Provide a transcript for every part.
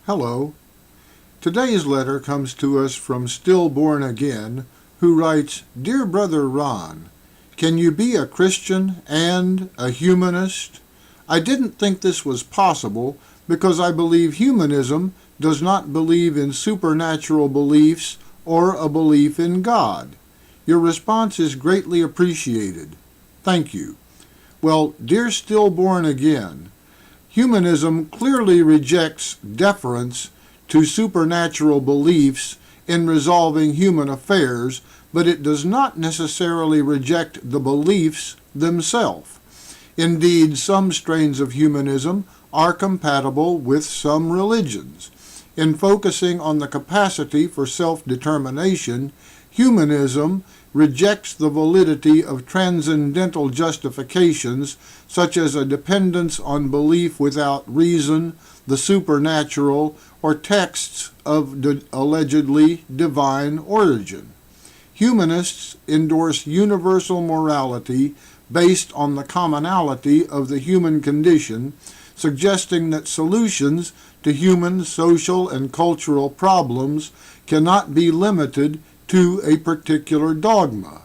Hello. Today's letter comes to us from Stillborn Again, who writes, Dear Brother Ron, can you be a Christian and a humanist? I didn't think this was possible because I believe humanism does not believe in supernatural beliefs or a belief in God. Your response is greatly appreciated. Thank you. Well, dear Stillborn Again, humanism clearly rejects deference to supernatural beliefs in resolving human affairs, but it does not necessarily reject the beliefs themselves. Indeed, some strains of humanism are compatible with some religions. In focusing on the capacity for self-determination, humanism rejects the validity of transcendental justifications such as a dependence on belief without reason, the supernatural, or texts of allegedly divine origin. Humanists endorse universal morality based on the commonality of the human condition, suggesting that solutions to human social and cultural problems cannot be limited to a particular dogma.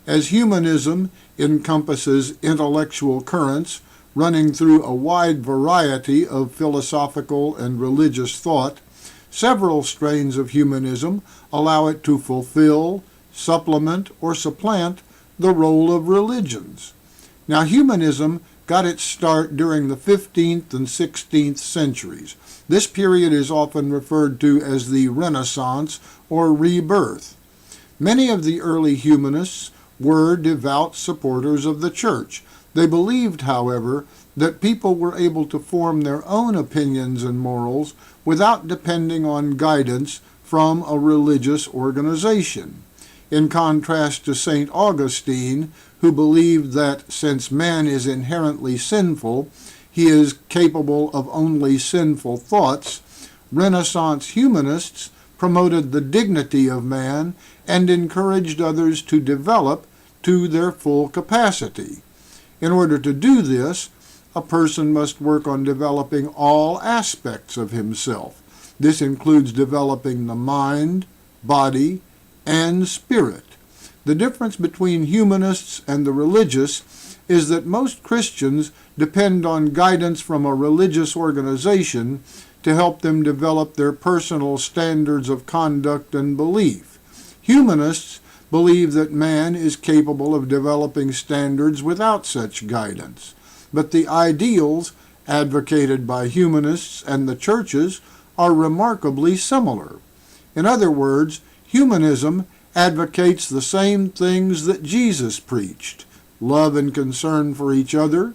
As humanism encompasses intellectual currents running through a wide variety of philosophical and religious thought, several strains of humanism allow it to fulfill, supplement, or supplant the role of religions. Now, humanism got its start during the 15th and 16th centuries. This period is often referred to as the Renaissance or rebirth. Many of the early humanists were devout supporters of the church. They believed, however, that people were able to form their own opinions and morals without depending on guidance from a religious organization. In contrast to St. Augustine, who believed that since man is inherently sinful, he is capable of only sinful thoughts, Renaissance humanists promoted the dignity of man and encouraged others to develop to their full capacity. In order to do this, a person must work on developing all aspects of himself. This includes developing the mind, body, and spirit. The difference between humanists and the religious is that most Christians depend on guidance from a religious organization to help them develop their personal standards of conduct and belief. Humanists believe that man is capable of developing standards without such guidance, but the ideals advocated by humanists and the churches are remarkably similar. In other words, humanism advocates the same things that Jesus preached: love and concern for each other,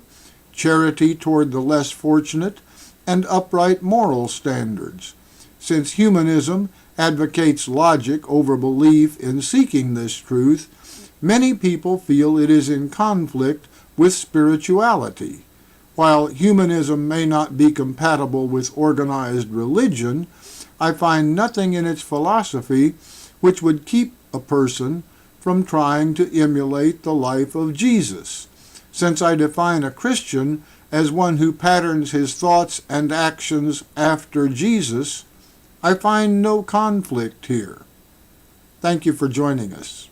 charity toward the less fortunate, and upright moral standards. Since humanism advocates logic over belief in seeking this truth, many people feel it is in conflict with spirituality. While humanism may not be compatible with organized religion, I find nothing in its philosophy which would keep a person from trying to emulate the life of Jesus. Since I define a Christian as one who patterns his thoughts and actions after Jesus, I find no conflict here. Thank you for joining us.